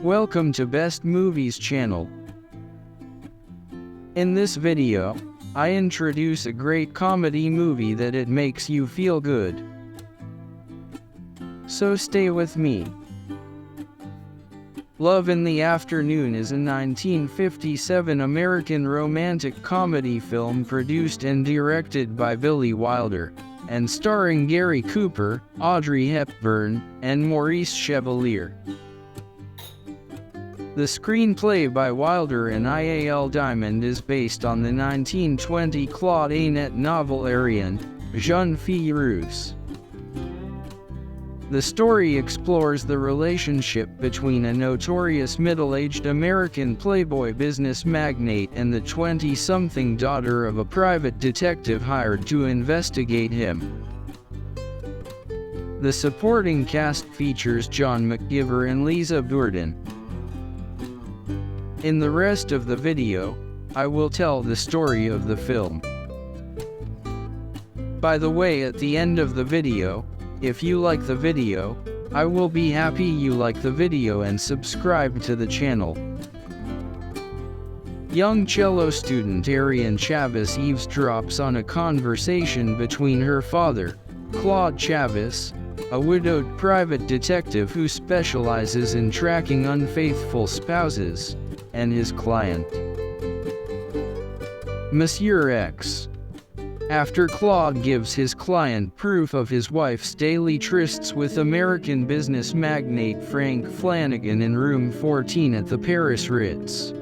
Welcome to Best Movies channel. In this video, I introduce a great comedy movie that it makes you feel good. So stay with me. Love in the Afternoon is a 1957 American romantic comedy film produced and directed by Billy Wilder, and starring Gary Cooper, Audrey Hepburn, and Maurice Chevalier. The screenplay by Wilder and I.A.L. Diamond is based on the 1920 Claude Annett novel Ariane, Jeune Fille Russe. The story explores the relationship between a notorious middle-aged American playboy business magnate and the 20-something daughter of a private detective hired to investigate him. The supporting cast features John McGiver and Lisa Bourdon. In the rest of the video, I will tell the story of the film. By the way, at the end of the video, if you like the video, I will be happy you like the video and subscribe to the channel. Young cello student Ariane Chavez eavesdrops on a conversation between her father, Claude Chavez, a widowed private detective who specializes in tracking unfaithful spouses, and his client, Monsieur X. After Claude gives his client proof of his wife's daily trysts with American business magnate Frank Flanagan in room 14 at the Paris Ritz,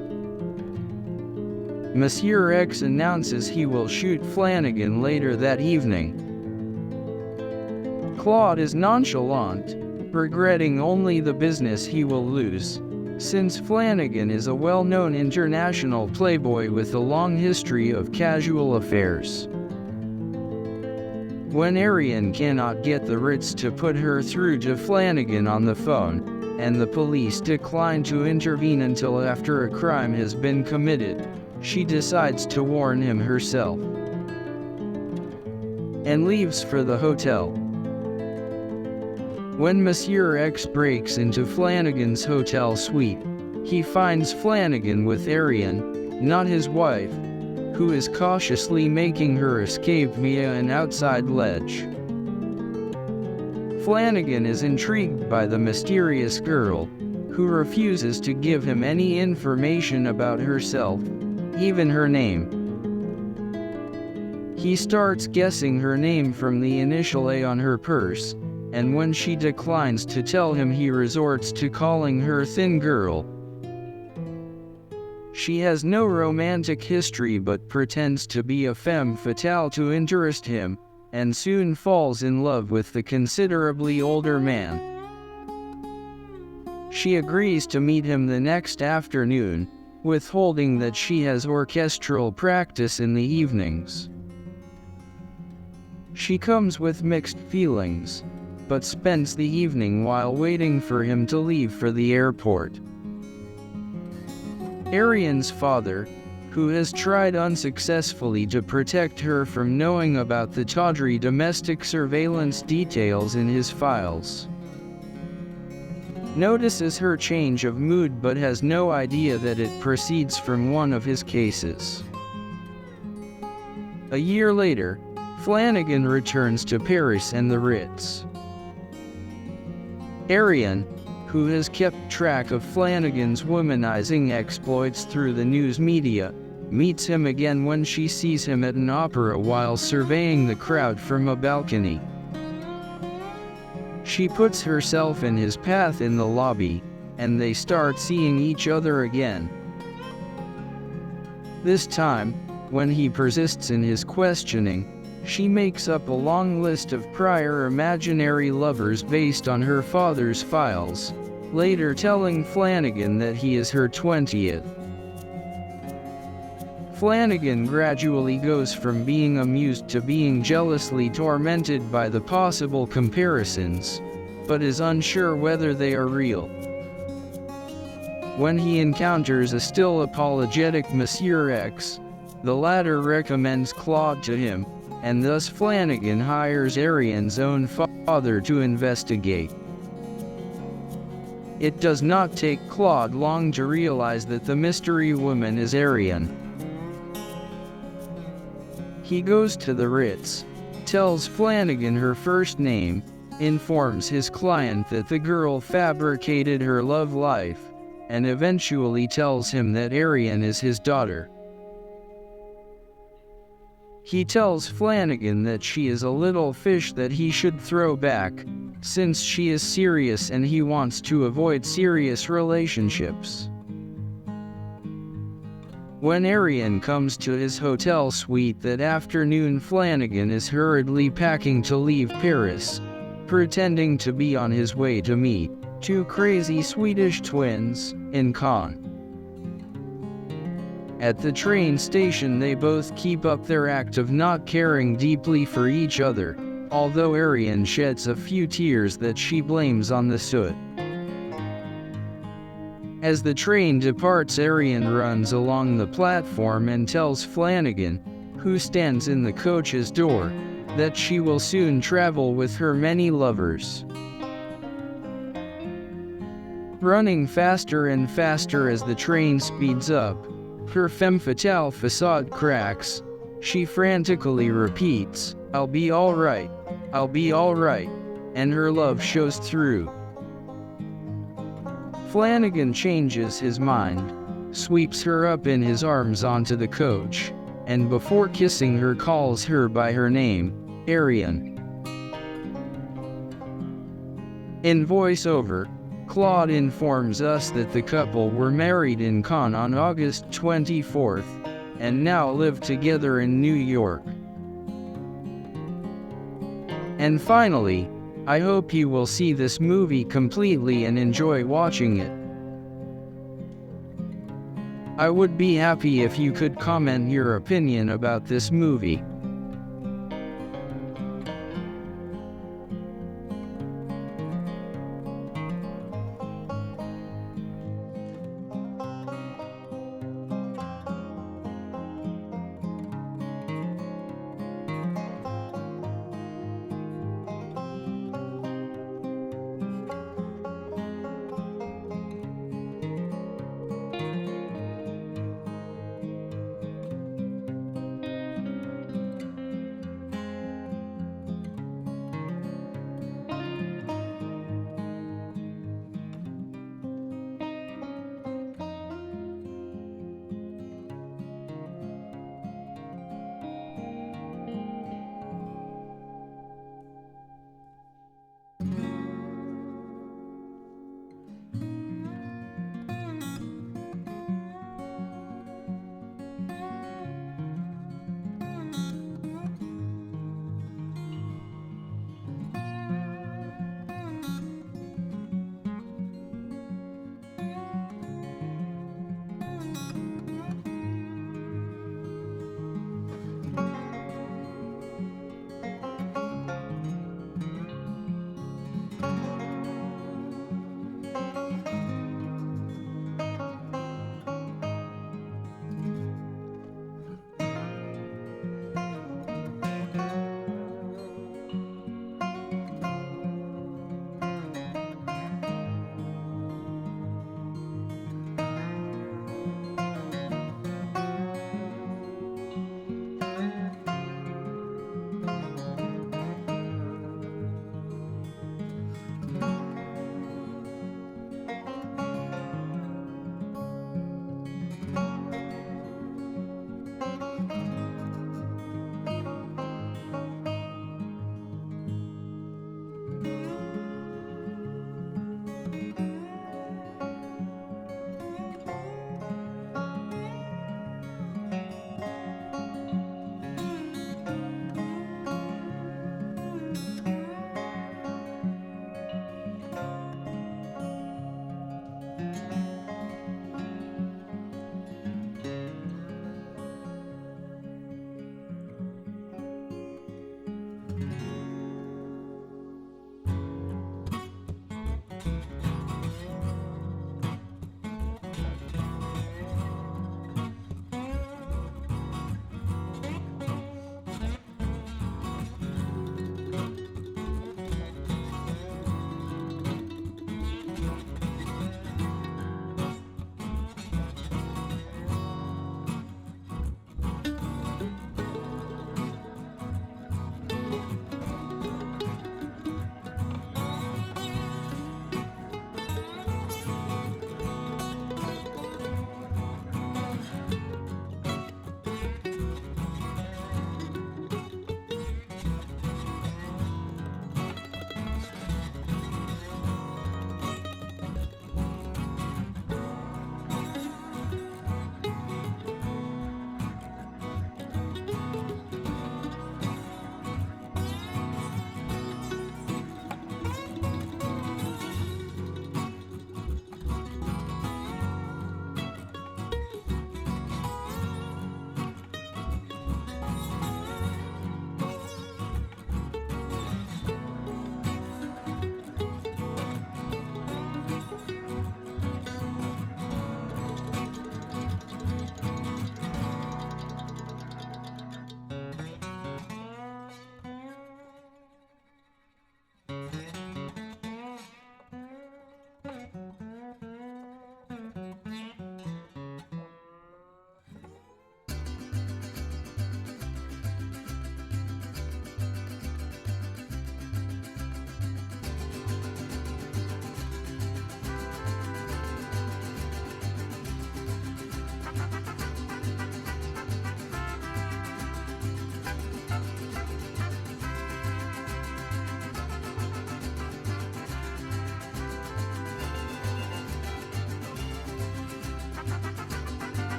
Monsieur X announces he will shoot Flanagan later that evening. Claude is nonchalant, regretting only the business he will lose, since Flanagan is a well-known international playboy with a long history of casual affairs. When Ariane cannot get the Ritz to put her through to Flanagan on the phone, and the police decline to intervene until after a crime has been committed, she decides to warn him herself and leaves for the hotel. When Monsieur X breaks into Flanagan's hotel suite, he finds Flanagan with Ariane, not his wife, who is cautiously making her escape via an outside ledge. Flanagan is intrigued by the mysterious girl, who refuses to give him any information about herself, even her name. He starts guessing her name from the initial A on her purse, and when she declines to tell him, he resorts to calling her Thin Girl. She has no romantic history but pretends to be a femme fatale to interest him, and soon falls in love with the considerably older man. She agrees to meet him the next afternoon, withholding that she has orchestral practice in the evenings. She comes with mixed feelings, but spends the evening while waiting for him to leave for the airport. Ariane's father, who has tried unsuccessfully to protect her from knowing about the tawdry domestic surveillance details in his files, notices her change of mood but has no idea that it proceeds from one of his cases. A year later, Flanagan returns to Paris and the Ritz. Ariane, who has kept track of Flanagan's womanizing exploits through the news media, meets him again when she sees him at an opera while surveying the crowd from a balcony. She puts herself in his path in the lobby, and they start seeing each other again. This time, when he persists in his questioning, she makes up a long list of prior imaginary lovers based on her father's files, later telling Flanagan that he is her 20th. Flanagan gradually goes from being amused to being jealously tormented by the possible comparisons, but is unsure whether they are real. When he encounters a still apologetic Monsieur X, the latter recommends Claude to him, and thus Flanagan hires Ariane's own father to investigate. It does not take Claude long to realize that the mystery woman is Ariane. He goes to the Ritz, tells Flanagan her first name, informs his client that the girl fabricated her love life, and eventually tells him that Ariane is his daughter. He tells Flanagan that she is a little fish that he should throw back, since she is serious and he wants to avoid serious relationships. When Ariane comes to his hotel suite that afternoon, Flanagan is hurriedly packing to leave Paris, pretending to be on his way to meet two crazy Swedish twins in Cannes. At the train station, they both keep up their act of not caring deeply for each other, although Ariane sheds a few tears that she blames on the soot. As the train departs, Ariane runs along the platform and tells Flanagan, who stands in the coach's door, that she will soon travel with her many lovers. Running faster and faster as the train speeds up, her femme fatale facade cracks. She frantically repeats, "I'll be alright, I'll be alright," and her love shows through. Flanagan changes his mind, sweeps her up in his arms onto the coach, and before kissing her calls her by her name, Ariane. In voiceover, Claude informs us that the couple were married in Cannes on August 24th, and now live together in New York. And finally, I hope you will see this movie completely and enjoy watching it. I would be happy if you could comment your opinion about this movie.